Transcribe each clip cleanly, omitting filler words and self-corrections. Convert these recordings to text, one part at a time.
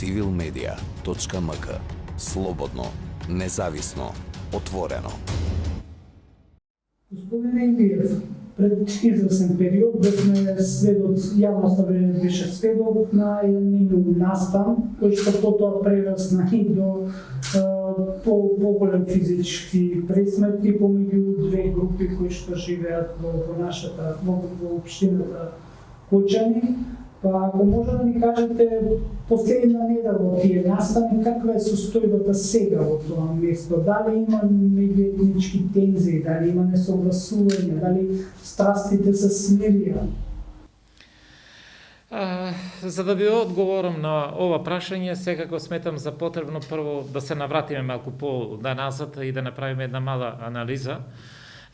civilmedia.mk. Слободно, независно, отворено. Господине Илиев, пред известен период бевме сведок, јавноста беше сведок на еден настан, кој што потоа прерасна и до поголем физички пресметки помеѓу две групи кои што живеат во нашата, во општината Кочани. Па ако може да ни кажете последна недела од тие настани, каква е состојбата сега во тоа место? Дали има меѓуетнички тензии, дали има несогласување, дали страстите се смирија? За да ви одговорам на ова прашање, секако сметам за потребно прво да се навратиме малку по-назад и да направиме една мала анализа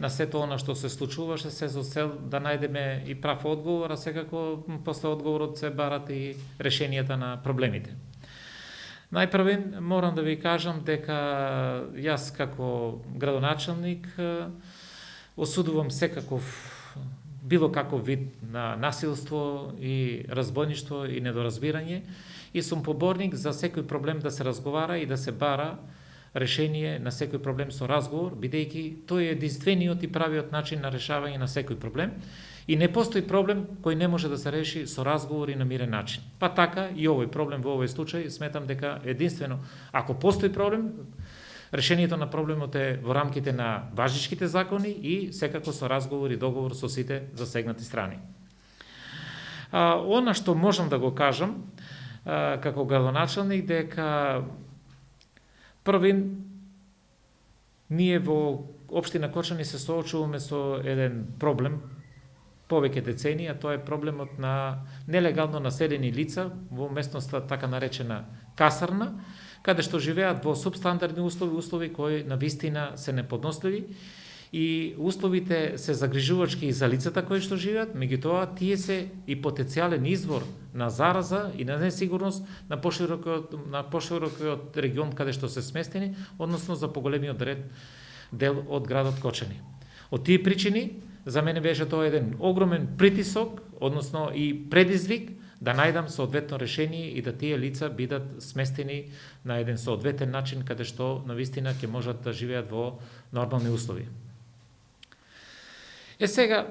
на сето она што се случуваше, се за цел да најдеме и прав одговор, а секако после одговорот се барат и решенијата на проблемите. Најпрвен морам да ви кажам дека јас како градоначалник осудувам секаков било каков вид на насилство и разбойништво и недоразбирање и сум поборник за секој проблем да се разговара и да се бара решение на секој проблем со разговор, бидејќи тој е единствениот и правиот начин на решавање на секој проблем и не постои проблем кој не може да се реши со разговор и на мирен начин. Па така и овој проблем во овој случај сметам дека единствено ако постои проблем, решението на проблемот е во рамките на важничките закони и секако со разговор и договор со сите засегнати страни. Она што можам да го кажам како градоначалник дека првин, ние во општина Кочани се соочуваме со еден проблем повеќе децении, а тоа е проблемот на нелегално населени лица во местноста така наречена Касарна, каде што живеат во субстандардни услови кои навистина се неподносливи и условите се загрижувачки и за лицата кои што живеат, меѓутоа тие се и потенцијален извор на зараза и на несигурност на поширокиот регион каде што се сместени, односно за поголемиот дел од градот Кочани. Од тие причини, за мене беше тоа еден огромен притисок, односно и предизвик да најдам соодветно решение и да тие лица бидат сместени на еден соодветен начин каде што навистина ќе можат да живеат во нормални услови. Сега,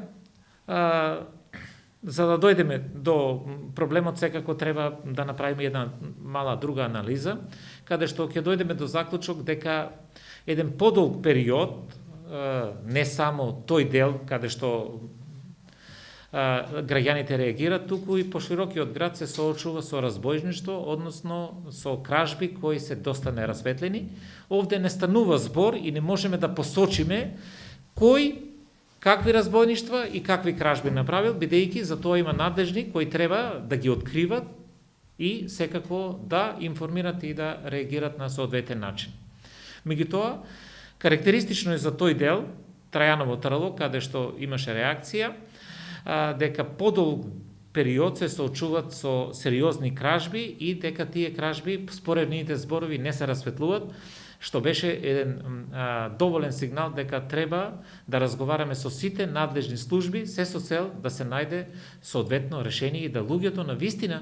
за да дојдеме до проблемот, секако треба да направиме една мала друга анализа, каде што ќе дојдеме до заклучок дека еден подолг период, не само тој дел каде што граѓаните реагираат, туку и поширокиот град се соочува со разбойништво, односно со кражби кои се доста нерасветлени. Овде не станува збор и не можеме да посочиме кој какви разбойништва и какви кражби направил, бидејќи за тоа има надлежни кои треба да ги откриват и секако да информират и да реагират на соодветен начин. Меѓутоа, карактеристично е за тој дел, Трајаново трало, каде што имаше реакција, дека подолг период се соочуваат со сериозни кражби и дека тие кражби, според нивните зборови, не се расветлуваат, што беше еден доволен сигнал дека треба да разговараме со сите надлежни служби, се со цел да се најде соодветно решение и да луѓето на вистина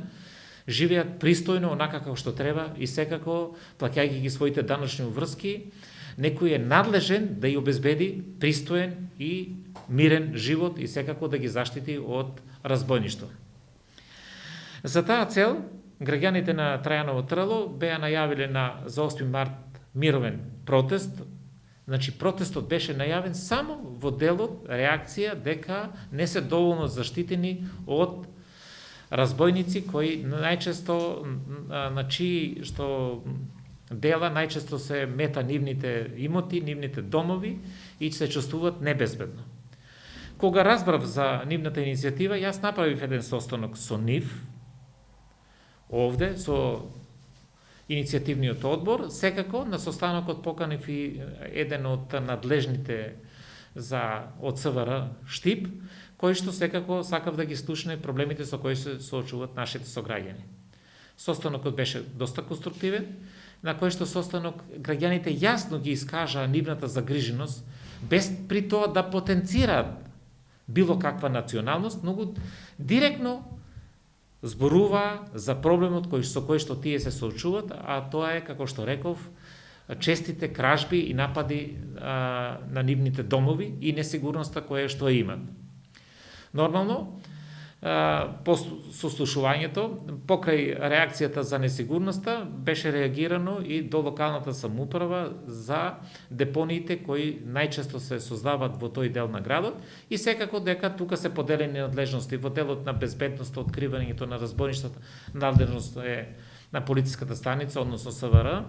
живеат пристојно онака како што треба и секако плаќајќи ги своите даночни врски, некој е надлежен да ја обезбеди пристоен и мирен живот и секако да ги заштити од разбойништво. За таа цел, граѓаните на Трајаново трало беа најавиле за 8 март мировен протест. Значи, протестот беше најавен само во делот реакција дека не се доволно заштитени од разбойници кои најчесто на чии што дела најчесто се мета нивните имоти, нивните домови и се чувствуваат небезбедно. Кога разбрав за нивната иницијатива, јас направив еден состанок со нив, овде, со иницијативниот одбор, секако на состанокот поканив и еден од надлежните од СВР Штип, кој што секако сакав да ги слушне проблемите со кои се соочуваат нашите сограѓани. Состанокот беше доста конструктивен, на кој што состанок граѓаните јасно ги искажаа нивната загриженост, без при тоа да потенцираат било каква националност, многу директно зборува за проблемот со кој што тие се соочуваат, а тоа е, како што реков, честите кражби и напади на нивните домови и несигурноста која што имат. Нормално, по сослушувањето, покрај реакцијата за несигурноста, беше реагирано и до локалната самоуправа за депониите кои најчесто се создаваат во тој дел на градот и секако дека тука се поделени надлежности во делот на безбедноста, откривањето на разбойништвата, надлежност е на полициската станица, односно СВР,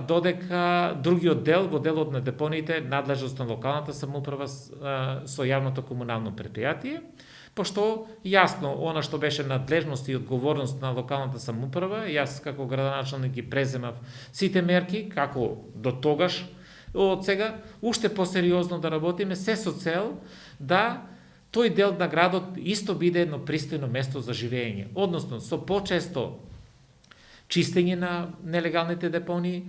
додека другиот дел, во делот на депониите, надлежност на локалната самоуправа со јавното комунално предпријатие, пошто јасно она што беше надлежност и одговорност на локалната самоуправа, јас како градоначалник ги преземав сите мерки, како до тогаш, од сега, уште посериозно да работиме, се со цел да тој дел на градот исто биде едно пристојно место за живење, односно со почесто чистење на нелегалните депонии,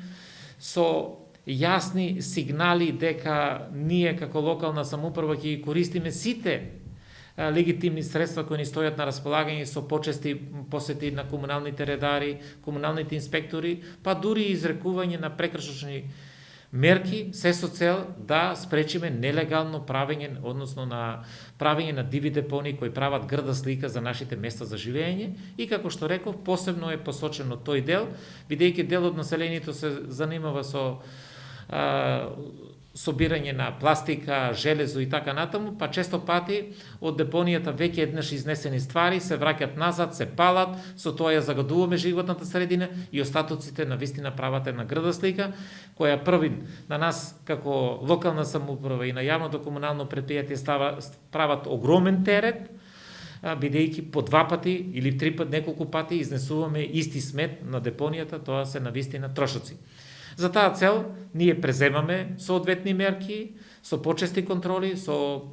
со јасни сигнали дека ние како локална самоуправа ќе ги користиме сите легитимни средства кои ни стојат на располагање со почести посети на комуналните редари, комуналните инспектори, па дури изрекување на прекршочни мерки, се со цел да спречиме нелегално правење, односно на правење на диви депонии кои прават грда слика за нашите места за живење и како што реков, посебно е посочено тој дел, бидејќи дел од населението се занимава со собирање на пластика, железо и така натаму, па често пати од депонијата веќе еднаш изнесени ствари се враќат назад, се палат, со тоа ја загадуваме животната средина и остатоците на вистина прават една грда слика, која први на нас како локална самоуправа и на јавното комунално предпријатие прават огромен терет, бидејќи по 2 пати или 3 пати, неколку пати изнесуваме исти смет на депонијата, тоа се навистина трошоци. За таа цел ние преземаме соодветни мерки, со почести контроли, со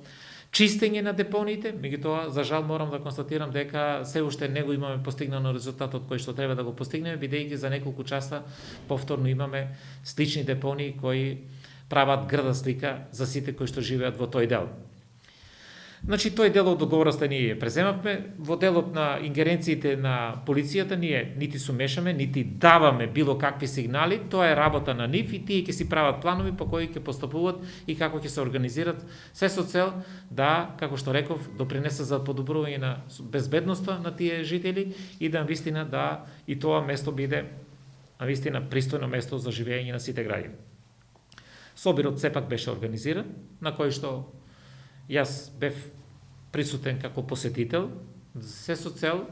чистење на депониите, меѓутоа за жал морам да констатирам дека се уште не го имаме постигнано резултатот кој што треба да го постигнеме, бидејќи за неколку часа повторно имаме слични депонии кои прават грда слика за сите кои што живеат во тој дел. Значи, тој дел од договороста ние преземавме, во делот на ингеренциите на полицијата ние нити сумешаме, нити даваме било какви сигнали, тоа е работа на нив и тие ќе си прават планови по кои ќе постапуваат и како ќе се организират, се со цел да, како што реков, допринесе за подобрување на безбедноста на тие жители и да вистина да и тоа место биде вистина пристојно место за живење на сите граѓани. Собирот сепак беше организиран, на кој што јас бев присутен како посетител, се со цел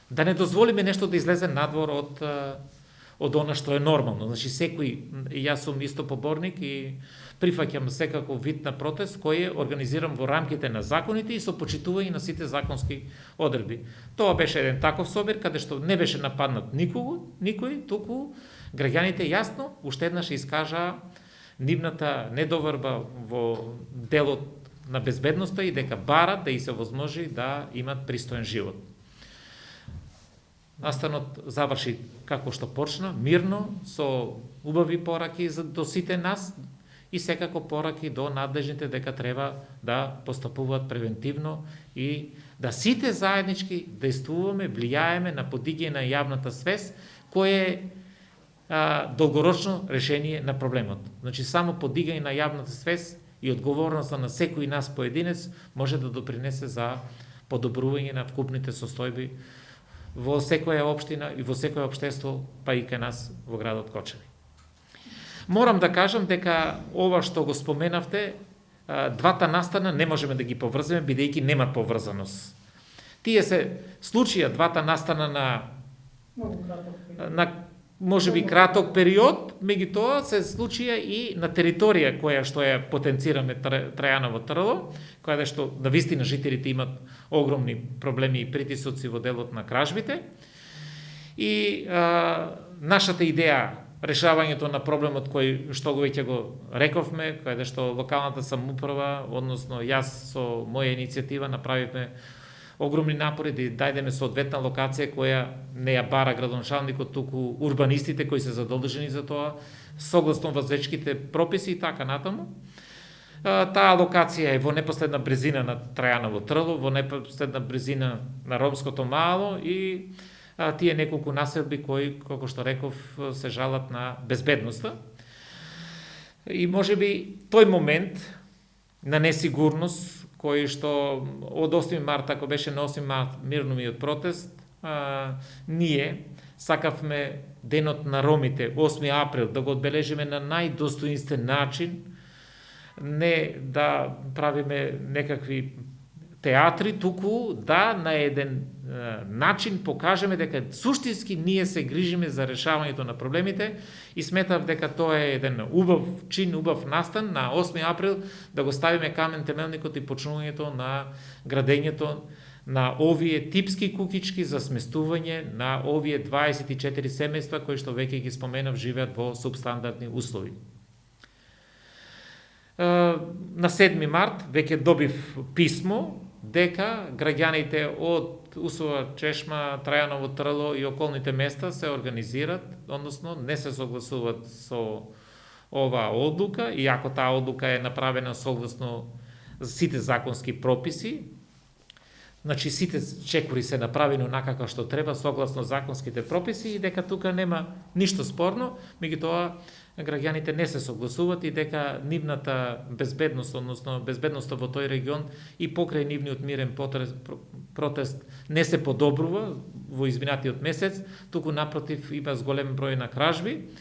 да не дозволиме нешто да излезе надвор од она што е нормално. Значи, секој, јас сум исто поборник и прифаќам секако вид на протест кој е организиран во рамките на законите и со почитување на сите законски одредби. Тоа беше еден таков собир каде што не беше нападнат никој, туку граѓаните јасно уште еднаш искажаа нивната недоврба во делот на безбедноста и дека барат да и се возможи да имат пристоен живот. Настанот заврши како што почна, мирно, со убави пораки до сите нас и секако пораки до надлежните дека треба да постапуваат превентивно и да сите заеднички действуваме, влијаеме на подигање на јавната свест, кое е долгорочно решение на проблемот. Значи, само подигање на јавната свест и одговорноста на секој нас поединец може да допринесе за подобрување на вкупните состојби во секоја општина и во секој општество, па и кај нас во градот Кочани. Морам да кажам дека ова што го споменавте, двата настана не можеме да ги поврземе, бидејќи немат поврзаност. Тие се случија двата настана на може би краток период, меѓутоа се случија и на територија која што ја потенцираме Трајаново трlo, која што навистина жителите имат огромни проблеми и притисоци во делот на кражбите. И нашата идеја решавањето на проблемот кој што го веќе го рековме, каде што локалната самоуправа, односно јас со моја иницијатива направивме огромни напори да дајдеме соодветна локација која не ја бара градоначалникот, туку урбанистите кои се задолжени за тоа, согласно возвечките прописи и така натаму. Таа локација е во непосредна близина на Трајаново трло, во непосредна близина на Ромското мало и тие неколку населби кои, како што реков, се жалат на безбедноста. И можеби тој момент на несигурност, кој што од 8 март, ако беше на 8 март мирновиот протест, ние сакавме денот на ромите, 8 април, да го одбележиме на најдостоинствен начин, не да правиме некакви театри, туку да на еден начин покажеме дека суштински ние се грижиме за решавањето на проблемите и сметав дека тоа е еден убав чин, убав настан на 8 април да го ставиме камен темелникот и почнувањето на градењето на овие типски кукички за сместување на овие 24 семејства кои што веќе ги споменав живеат во субстандардни услови. На 7 март веќе добив писмо дека граѓаните од Усова, Чешма, Трајаново трло и околните места се организират, односно не се согласуваат со оваа одлука, иако таа одлука е направена согласно сите законски прописи. Значи сите чекори се направени онака како што треба согласно законските прописи и дека тука нема ништо спорно, меѓутоа граѓаните не се согласуваат и дека нивната безбедност, односно безбедноста во тој регион и покрај нивниот мирен протест не се подобрува во изминатиот месец, туку напротив има зголем број на кражби,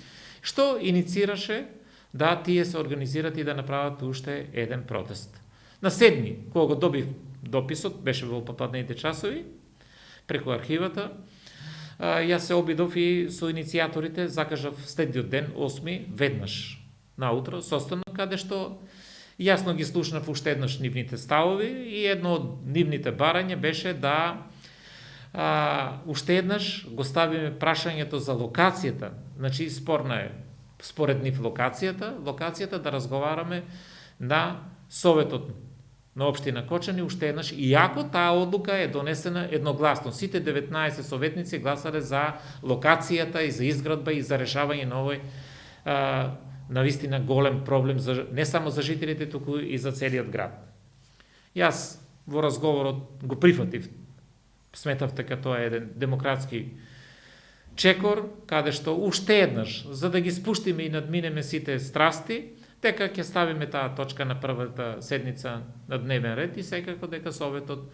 што иницираше да тие се организират и да направат уште еден протест. На 7, кога го добив дописот, беше во попладнените часови, преку архивата, јас се обидов и со иницијаторите, закажав следниот ден, 8, веднаш наутро, состанок, каде што јасно ги слушнав уште еднаш нивните ставови и едно од нивните барања беше да уште еднаш го ставиме прашањето за локацијата, значи спорна е според нив локацијата да разговараме на Советот на општина Кочани уште еднаш, иако таа одлука е донесена едногласно. Сите 19 советници гласале за локацијата и за изградба и за решавање на овој навистина голем проблем не само за жителите, туку и за целиот град. Јас во разговорот го прифатив. Сметав дека тоа е еден демократски чекор, каде што уште еднаш, за да ги спуштиме и надминеме сите страсти, дека ќе ставиме таа точка на првата седница на дневен ред и секако дека Советот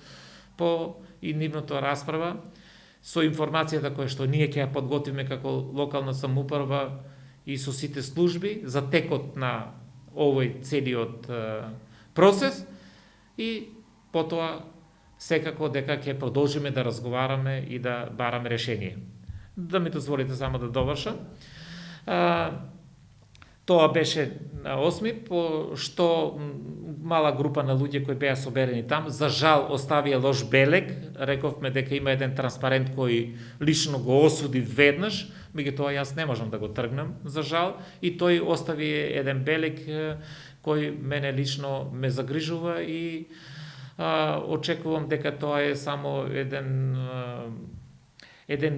по и нивното расправа со информацијата која што ние ќе ја подготвиме како локална самоуправа и со сите служби за текот на овој целиот процес и потоа секако дека ќе продолжиме да разговараме и да бараме решение. Да ми дозволите само да довршам. Тоа беше на 8, по што мала група на луѓе кои беа соберени там, за жал оставија лош белег, рековме дека има еден транспарент кој лично го осуди веднаш, меѓутоа јас не можам да го тргнам, за жал, и тој остави еден белег кој мене лично ме загрижува и очекувам дека тоа е само еден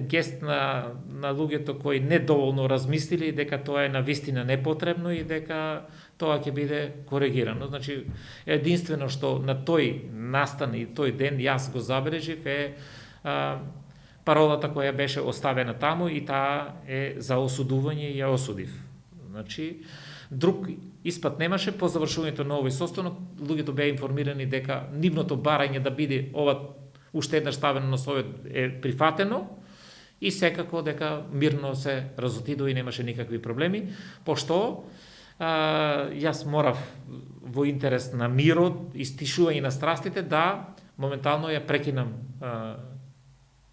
гест на луѓето кои недоволно размислили дека тоа е навистина непотребно и дека тоа ќе биде коригирано. Значи, единствено што на тој настан и тој ден јас го забележив е паролата која беше оставена таму и таа е за осудување и ја осудив. Значи, друг испат немаше. По завршувањето на овој состанок, луѓето беа информирани дека нивното барање да биде ова уште еднаш ставено на Совет е прифатено и секако дека мирно се разотидува и немаше никакви проблеми, пошто јас морав во интерес на мирот и стишување на страстите да моментално ја прекинам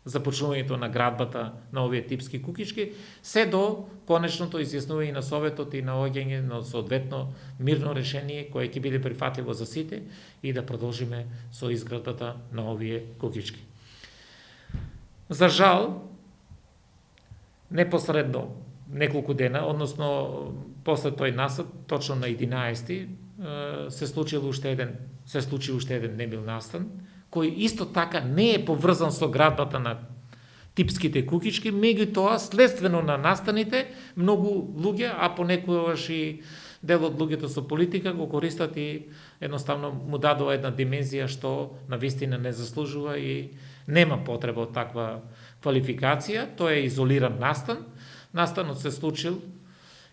започнувањето на градбата на овие типски кукички, се до конечното изјаснување на Советот и наоѓање на соодветно мирно решение кое ќе биде прифатливо за сите и да продолжиме со изградбата на овие кукички. За жал, непосредно неколку дена, односно после тој насад, точно на 11 се случи уште еден немил настан, кој исто така не е поврзан со градбата на типските кукички, меѓутоа следствено на настаните многу луѓе, а понекогаш и дел од луѓето со политика го користат и едноставно му дадува една димензија што навистина не заслужува и нема потреба од таква квалификација. Тој е изолиран настан. Настанот се случил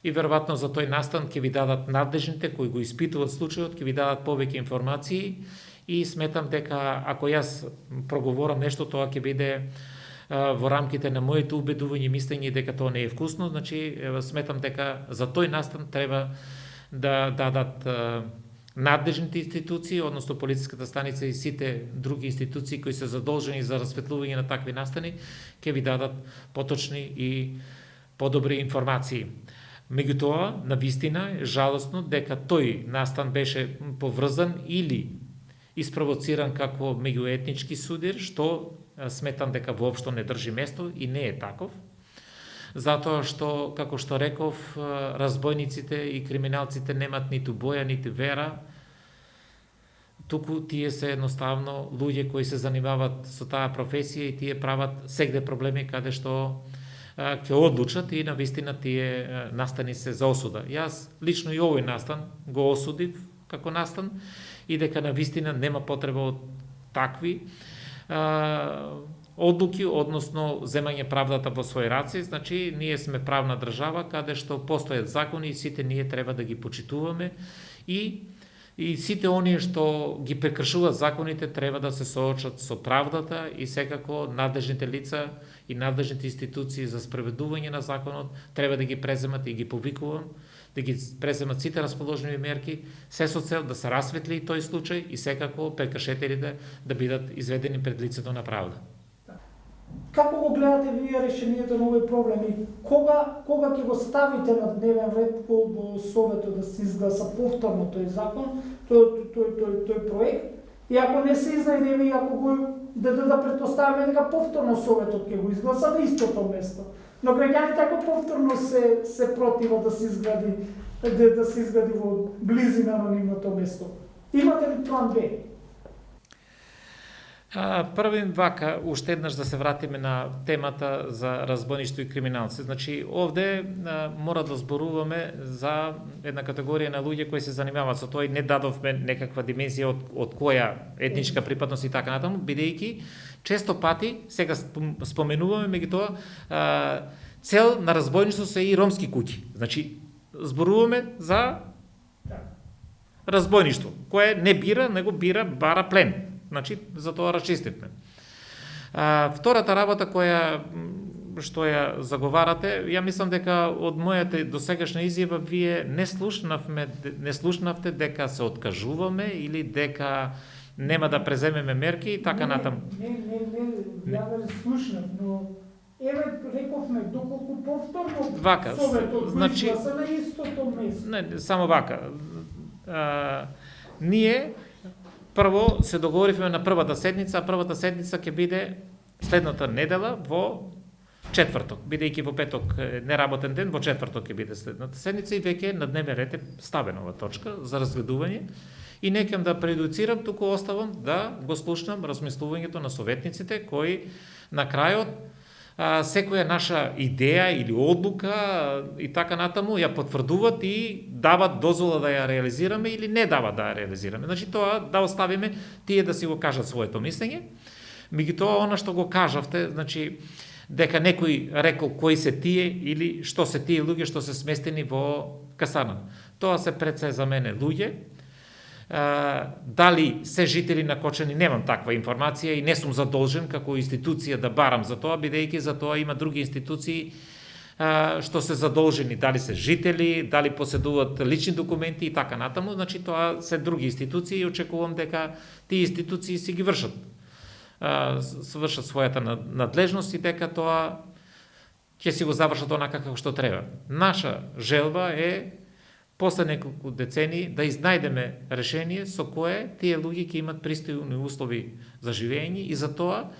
и веројатно за тој настан ќе ви дадат надлежните кои го испитуваат случајот, ќе ви дадат повеќе информации и сметам дека ако јас проговорам нешто, тоа ќе биде во рамките на моите убедување и мислење дека тоа не е вкусно, значи сметам дека за тој настан треба да дадат надлежните институции, односно полициската станица и сите други институции кои се задолжени за расветлување на такви настани, ќе ви дадат поточни и подобри информации. Меѓутоа, навистина е жалосно дека тој настан беше поврзан или испровоциран како меѓуетнички судир, што сметам дека воопшто не држи место и не е таков. Затоа што, како што реков, разбойниците и криминалците немат ниту боја, ниту вера, туку тие се едноставно луѓе кои се занимаваат со таа професија и тие прават сегде проблеми каде што ќе одлучат и навистина тие настани се за осуда. Јас лично и овој настан го осудив како настан и дека навистина нема потреба од такви одлуки, односно земање правдата во своји раци. Значи, ние сме правна држава каде што постојат закони и сите ние треба да ги почитуваме и сите оние што ги прекршуваат законите треба да се соочат со правдата и секако надлежните лица и надлежните институции за спроведување на законот треба да ги преземат и ги повикувам, да ги преземат сите расположени мерки, се со цел да се расветли тој случај и секако прекршителите да бидат изведени пред лицето на правда. Како го гледате вие решението на овој проблем и кога ќе го ставите на дневен ред во Советот да се изгласа повторно тој закон, тој проект? И ако не се изнајде и ако го да претпоставиме дека повторно Советот ќе го изгласа на истото место. Но граѓаните ако повторно се протива да се изгради во близина на нивното место. Имате ли план Б? Првим вака, уште еднаш да се вратиме на темата за разбойништво и криминалци. Значи, овде мора да зборуваме за една категорија на луѓе кои се занимаваат со тоа и не дадовме некаква димензија од која етничка припадност и така натаму, бидејќи често пати, сега споменуваме, меѓутоа, цел на разбойништво се и ромски куќи. Значи, зборуваме за разбойништво, кое не бира, него бара плен. Значи, за тоа расчистивме. Втората работа што ја заговарате, ја мислам дека од мојата досегашна изјава вие не слушнавте дека се откажуваме или дека нема да преземеме мерки и така натаму. Не, ја ве слушнав, но еве рековме доколку повторно вака, Советот значи, изгласа на истото место. Не, само вака. Ние прво се договоривме на првата седница, а првата седница ќе биде следната недела во четврток, бидејќи во петок неработен ден, во четврток ќе биде следната седница и веќе на дневен ред е ставена ова точка за разгледување и не ќе да предуцирам, туку оставам да го слушнам размислувањето на советниците кои на крајот секоја наша идеја или одлука и така натаму ја потврдуват и дават дозвола да ја реализираме или не дават да ја реализираме. Значи тоа да оставиме тие да си го кажат своето мислење. Меѓутоа она што го кажавте, значи дека некој рекол кои се тие или што се тие луѓе што се сместени во касана. Тоа се пред се за мене луѓе. Дали се жители на Кочани, немам таква информација и не сум задолжен како институција да барам за тоа, бидејќи за тоа има други институции што се задолжени, дали се жители, дали поседуваат лични документи и така натаму, значи тоа се други институции и очекувам дека тие институции си ги вршат својата надлежност и дека тоа ќе си го завршат онака како што треба. Наша желба е после неколку децени да изнајдеме решение со кое тие луѓе ќе имат пристојни услови за живење и за тоа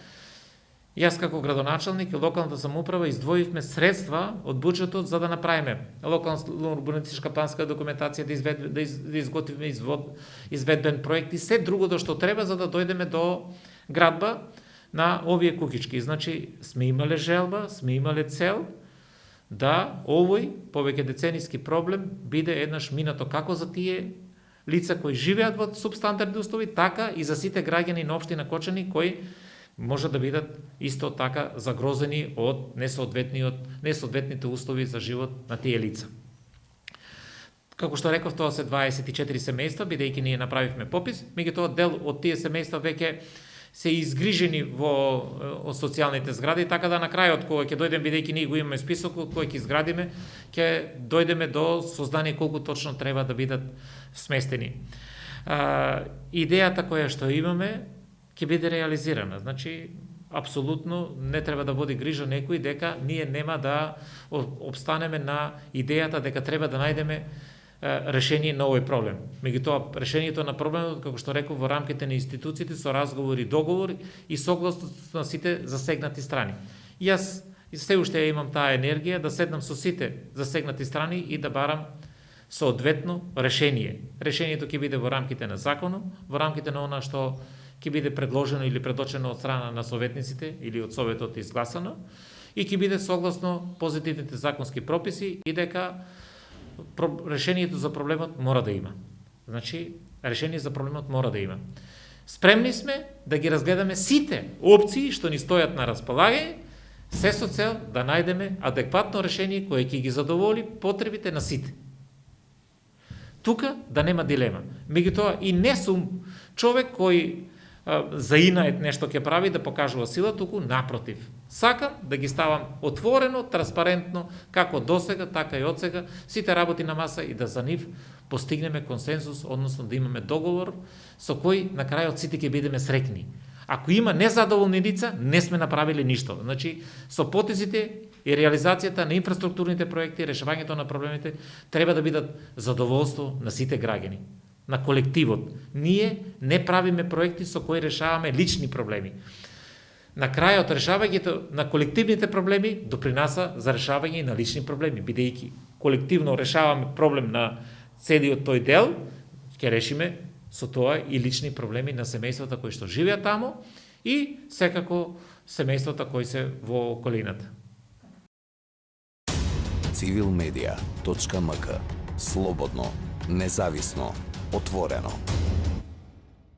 јас како градоначалник и локалната самоуправа издвоивме средства од буџетот за да направиме локална урбанистичка планска документација, да изготвиме изведбен проект и се другото што треба за да дојдеме до градба на овие куќички. Значи, сме имале желба, сме имале цел да овој повеќе децениски проблем биде еднаш минато како за тие лица кои живеат во субстандардни услови, така и за сите граѓани на општина Кочани кои може да бидат исто така загрозени од несоодветните услови за живот на тие лица. Како што реков, тоа се 24 семејства, бидејќи ние направивме попис, меѓутоа дел од тие семејства веќе се изгрижени во социјалните згради, така да на крајот кога ќе дојдем, бидејќи ние го имаме списокот кој ќе изградиме, ќе дојдеме до сознание колку точно треба да бидат сместени. Идејата која што имаме ќе биде реализирана. Значи, апсолутно не треба да води грижа некој дека ние нема да обстанеме на идејата дека треба да најдеме решение на овој проблем. Меѓутоа, решението на проблемот, како што реков, во рамките на институциите со разговори, договори и согласност на сите засегнати страни. Јас се уште имам таа енергија да седнам со сите засегнати страни и да барам соодветно решение. Решението ќе биде во рамките на законот, во рамките на она што ќе биде предложено или предочено од страна на советниците или од советот изгласано и ќе биде согласно позитивните законски прописи и дека решението за проблемот мора да има. Значи, решение за проблемот мора да има. Спремни сме да ги разгледаме сите опции што ни стојат на располагање, се со цел да најдеме адекватно решение кое ќе ги задоволи потребите на сите. Тука да нема дилема. Меѓутоа и не сум човек кој заинает нешто ќе прави да покажува сила, туку напротив. Сакам да ги ставам отворено, транспарентно, како досега, така и одсега, сите работи на маса и да за нив постигнеме консенсус, односно да имаме договор со кој на крајот сите ќе бидеме среќни. Ако има незадоволни лица, не сме направиле ништо. Значи, со потезите и реализацијата на инфраструктурните проекти, решавањето на проблемите треба да бидат задоволство на сите граѓани, на колективот. Ние не правиме проекти со кои решаваме лични проблеми. На крајот, решавањето на колективните проблеми допринаса за решавање на лични проблеми, бидејќи колективно решаваме проблем на целиот тој дел, ќе решиме со тоа и лични проблеми на семејствата кои што живеат таму и секако семејствата кои се во околината. Civilmedia.mk. Слободно, независно, отворено.